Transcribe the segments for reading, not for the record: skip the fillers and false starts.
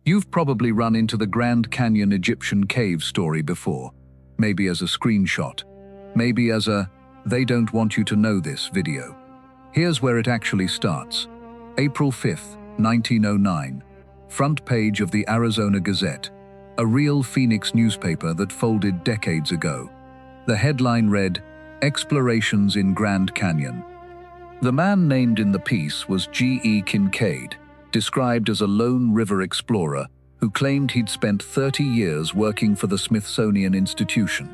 You've probably run into the Grand Canyon Egyptian cave story before, maybe as a screenshot, maybe as a "they don't want you to know this" video. Here's where it actually starts. April 5th, 1909. Front page of the Arizona Gazette, a real Phoenix newspaper that folded decades ago. The headline read, "Explorations in Grand Canyon." The man named in the piece was G.E. Kincaid, described as a lone river explorer who claimed he'd spent 30 years working for the Smithsonian Institution.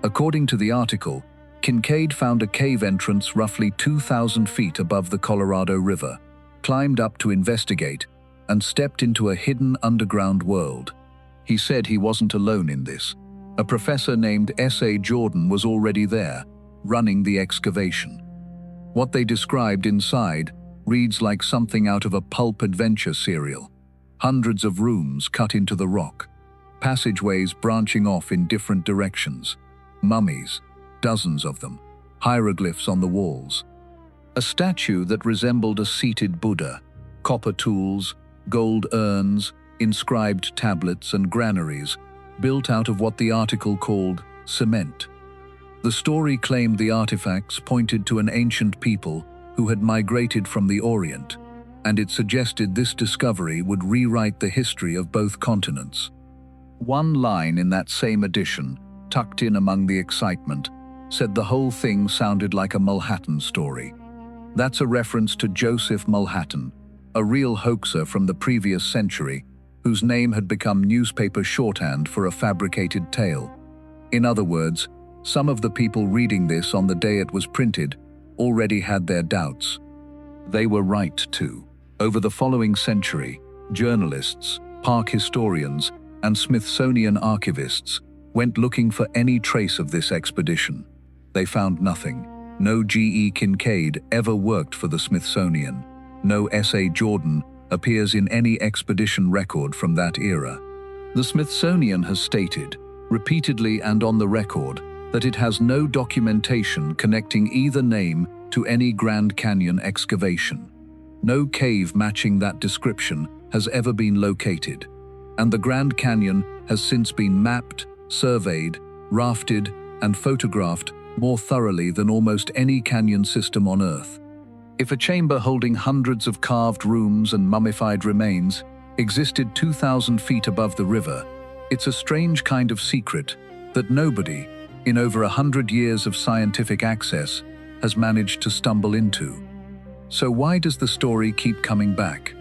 According to the article, Kincaid found a cave entrance roughly 2,000 feet above the Colorado River, climbed up to investigate, and stepped into a hidden underground world. He said he wasn't alone in this. A professor named S.A. Jordan was already there, running the excavation. What they described inside reads like something out of a pulp adventure serial. Hundreds of rooms cut into the rock, passageways branching off in different directions, mummies, dozens of them, hieroglyphs on the walls. A statue that resembled a seated Buddha, copper tools, gold urns, inscribed tablets and granaries, built out of what the article called cement. The story claimed the artifacts pointed to an ancient people who had migrated from the Orient, and it suggested this discovery would rewrite the history of both continents. One line in that same edition, tucked in among the excitement, said the whole thing sounded like a Mulhattan story. That's a reference to Joseph Mulhattan, a real hoaxer from the previous century, whose name had become newspaper shorthand for a fabricated tale. In other words, some of the people reading this on the day it was printed already had their doubts. They were right too. Over the following century, journalists, park historians, and Smithsonian archivists went looking for any trace of this expedition. They found nothing. No G.E. Kincaid ever worked for the Smithsonian. No S.A. Jordan appears in any expedition record from that era. The Smithsonian has stated, repeatedly and on the record, that it has no documentation connecting either name to any Grand Canyon excavation. No cave matching that description has ever been located, and the Grand Canyon has since been mapped, surveyed, rafted, and photographed more thoroughly than almost any canyon system on Earth. If a chamber holding hundreds of carved rooms and mummified remains existed 2,000 feet above the river, it's a strange kind of secret that nobody, in over 100 years of scientific access, has managed to stumble into. So why does the story keep coming back?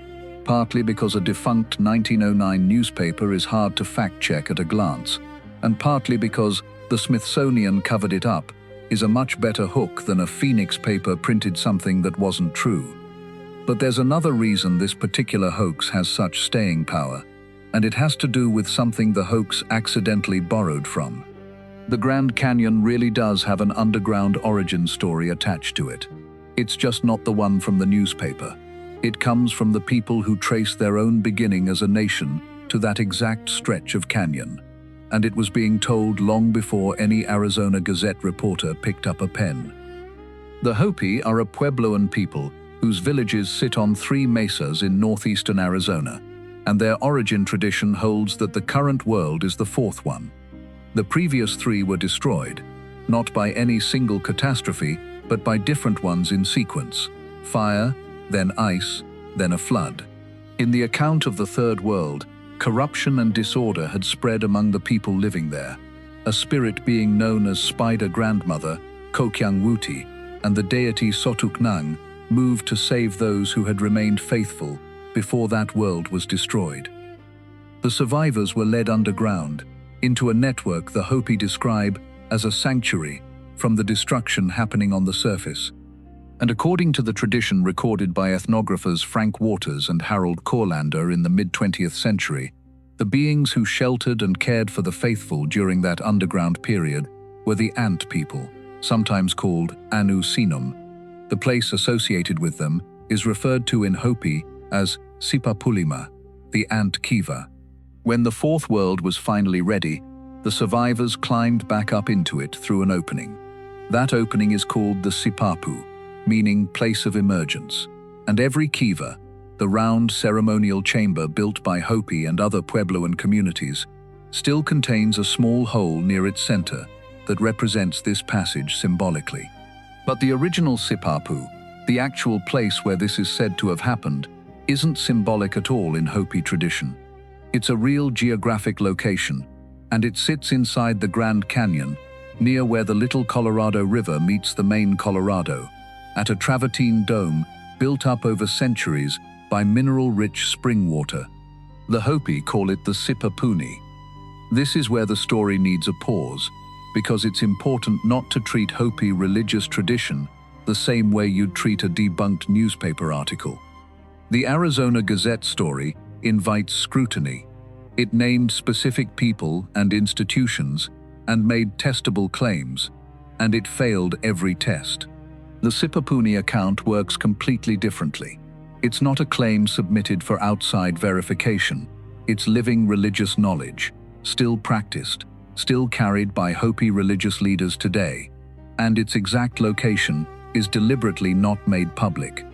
Partly because a defunct 1909 newspaper is hard to fact-check at a glance, and partly because the Smithsonian covered it up is a much better hook than a Phoenix paper printed something that wasn't true. But there's another reason this particular hoax has such staying power, and it has to do with something the hoax accidentally borrowed from. The Grand Canyon really does have an underground origin story attached to it. It's just not the one from the newspaper. It comes from the people who trace their own beginning as a nation to that exact stretch of canyon. And it was being told long before any Arizona Gazette reporter picked up a pen. The Hopi are a Puebloan people whose villages sit on 3 mesas in northeastern Arizona, and their origin tradition holds that the current world is the 4th one. The previous 3 were destroyed, not by any single catastrophe, but by different ones in sequence: fire, then ice, then a flood. In the account of the 3rd world, corruption and disorder had spread among the people living there. A spirit being known as Spider Grandmother, Kokyang Wuti, and the deity Sotuknang moved to save those who had remained faithful before that world was destroyed. The survivors were led underground, into a network the Hopi describe as a sanctuary from the destruction happening on the surface. And according to the tradition recorded by ethnographers Frank Waters and Harold Corlander in the mid-20th century, the beings who sheltered and cared for the faithful during that underground period were the Ant people, sometimes called Anu Sinum. The place associated with them is referred to in Hopi as Sipapulima, the Ant Kiva. When the 4th world was finally ready, the survivors climbed back up into it through an opening. That opening is called the Sipapu, meaning place of emergence, and every Kiva, the round ceremonial chamber built by Hopi and other Puebloan communities, still contains a small hole near its center that represents this passage symbolically. But the original Sipapu, the actual place where this is said to have happened, isn't symbolic at all in Hopi tradition. It's a real geographic location, and it sits inside the Grand Canyon, near where the Little Colorado River meets the main Colorado, at a travertine dome built up over centuries by mineral-rich spring water. The Hopi call it the Sipapuni. This is where the story needs a pause, because it's important not to treat Hopi religious tradition the same way you'd treat a debunked newspaper article. The Arizona Gazette story invites scrutiny. It named specific people and institutions and made testable claims, and it failed every test. The Sipapuni account works completely differently. It's not a claim submitted for outside verification. It's living religious knowledge, still practiced, still carried by Hopi religious leaders today, and its exact location is deliberately not made public.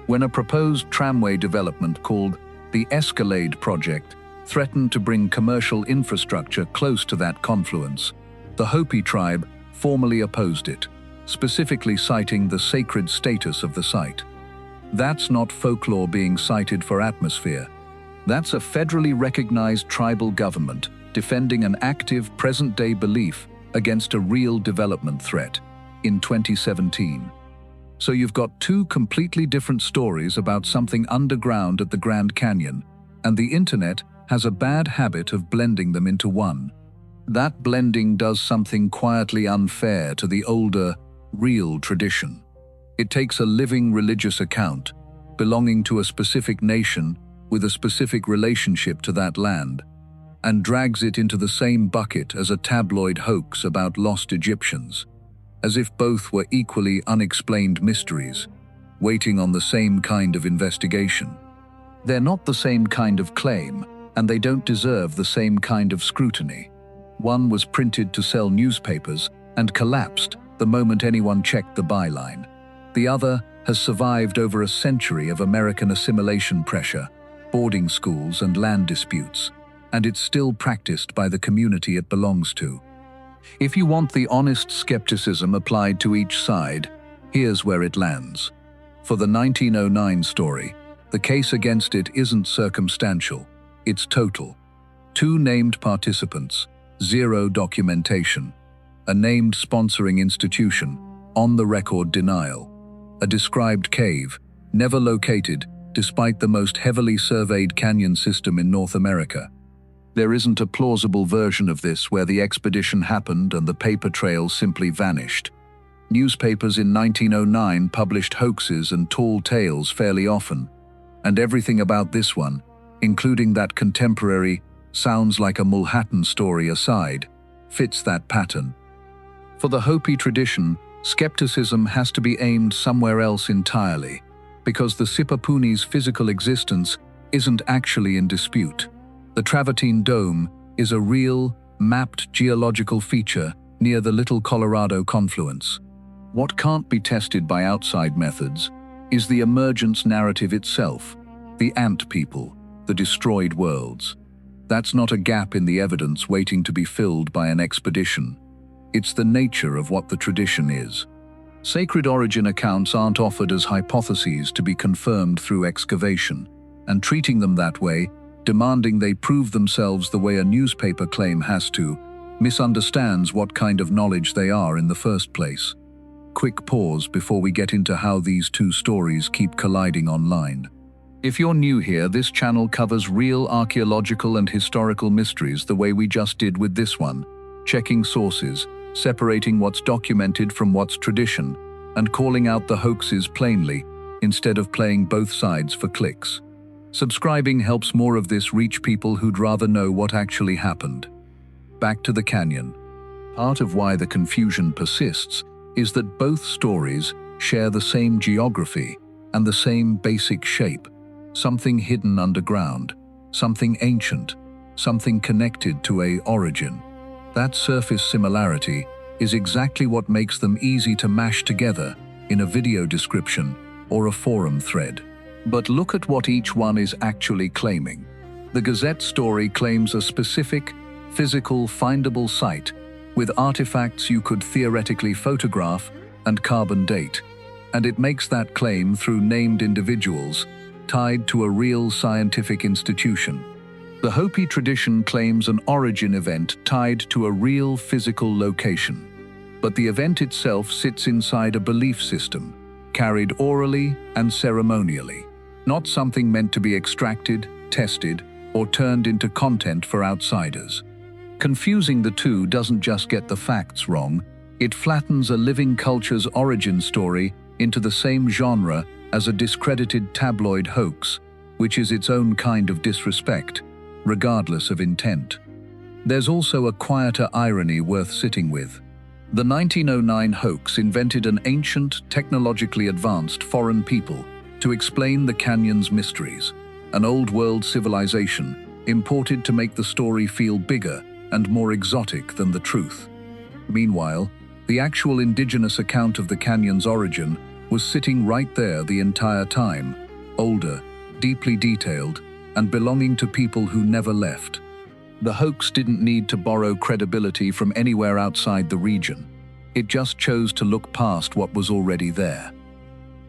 When a proposed tramway development called the Escalade Project threatened to bring commercial infrastructure close to that confluence, the Hopi tribe formally opposed it, specifically citing the sacred status of the site. That's not folklore being cited for atmosphere. That's a federally recognized tribal government defending an active present-day belief against a real development threat in 2017. So you've got two completely different stories about something underground at the Grand Canyon, and the internet has a bad habit of blending them into one. That blending does something quietly unfair to the older, real tradition. It takes a living religious account, belonging to a specific nation with a specific relationship to that land, and drags it into the same bucket as a tabloid hoax about lost Egyptians, as if both were equally unexplained mysteries, waiting on the same kind of investigation. They're not the same kind of claim, and they don't deserve the same kind of scrutiny. One was printed to sell newspapers and collapsed the moment anyone checked the byline. The other has survived over a century of American assimilation pressure, boarding schools and land disputes, and it's still practiced by the community it belongs to. If you want the honest skepticism applied to each side, here's where it lands. For the 1909 story, the case against it isn't circumstantial, it's total. 2 named participants, 0 documentation. A named sponsoring institution, on-the-record denial. A described cave, never located despite the most heavily surveyed canyon system in North America. There isn't a plausible version of this where the expedition happened and the paper trail simply vanished. Newspapers in 1909 published hoaxes and tall tales fairly often, and everything about this one, including that contemporary, sounds like a Mulhattan story aside, fits that pattern. For the Hopi tradition, skepticism has to be aimed somewhere else entirely, because the Sipapuni's physical existence isn't actually in dispute. The Travertine Dome is a real, mapped geological feature near the Little Colorado confluence. What can't be tested by outside methods is the emergence narrative itself, the ant people, the destroyed worlds. That's not a gap in the evidence waiting to be filled by an expedition. It's the nature of what the tradition is. Sacred origin accounts aren't offered as hypotheses to be confirmed through excavation, and treating them that way, demanding they prove themselves the way a newspaper claim has to, misunderstands what kind of knowledge they are in the first place. Quick pause before we get into how these two stories keep colliding online. If you're new here, this channel covers real archaeological and historical mysteries the way we just did with this one, checking sources, separating what's documented from what's tradition, and calling out the hoaxes plainly, instead of playing both sides for clicks. Subscribing helps more of this reach people who'd rather know what actually happened. Back to the canyon. Part of why the confusion persists is that both stories share the same geography and the same basic shape, something hidden underground, something ancient, something connected to a origin. That surface similarity is exactly what makes them easy to mash together in a video description or a forum thread. But look at what each one is actually claiming. The Gazette story claims a specific, physical, findable site with artifacts you could theoretically photograph and carbon date, and it makes that claim through named individuals tied to a real scientific institution. The Hopi tradition claims an origin event tied to a real physical location, but the event itself sits inside a belief system, carried orally and ceremonially, not something meant to be extracted, tested, or turned into content for outsiders. Confusing the two doesn't just get the facts wrong, it flattens a living culture's origin story into the same genre as a discredited tabloid hoax, which is its own kind of disrespect, regardless of intent. There's also a quieter irony worth sitting with. The 1909 hoax invented an ancient, technologically advanced foreign people to explain the canyon's mysteries, an old-world civilization imported to make the story feel bigger and more exotic than the truth. Meanwhile, the actual indigenous account of the canyon's origin was sitting right there the entire time, older, deeply detailed, and belonging to people who never left. The hoax didn't need to borrow credibility from anywhere outside the region. It just chose to look past what was already there.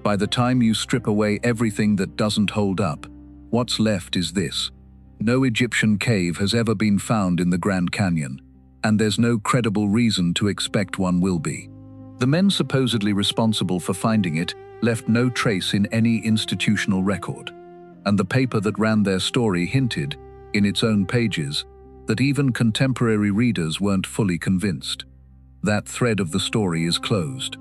By the time you strip away everything that doesn't hold up, what's left is this. No Egyptian cave has ever been found in the Grand Canyon, and there's no credible reason to expect one will be. The men supposedly responsible for finding it left no trace in any institutional record, and the paper that ran their story hinted, in its own pages, that even contemporary readers weren't fully convinced. That thread of the story is closed.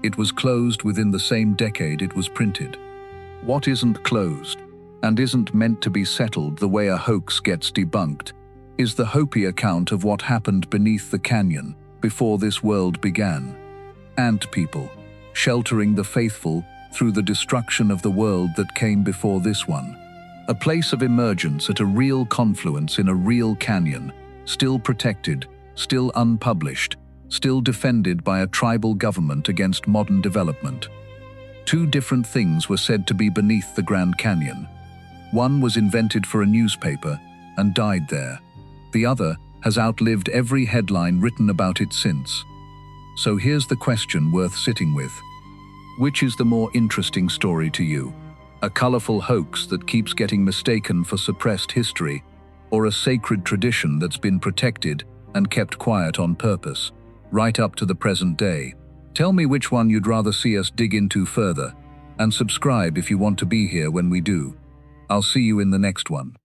It was closed within the same decade it was printed. What isn't closed, and isn't meant to be settled the way a hoax gets debunked, is the Hopi account of what happened beneath the canyon before this world began. Ant people, sheltering the faithful through the destruction of the world that came before this one. A place of emergence at a real confluence in a real canyon, still protected, still unpublished, still defended by a tribal government against modern development. Two different things were said to be beneath the Grand Canyon. One was invented for a newspaper and died there. The other has outlived every headline written about it since. So here's the question worth sitting with. Which is the more interesting story to you? A colorful hoax that keeps getting mistaken for suppressed history, or a sacred tradition that's been protected and kept quiet on purpose, right up to the present day? Tell me which one you'd rather see us dig into further, and subscribe if you want to be here when we do. I'll see you in the next one.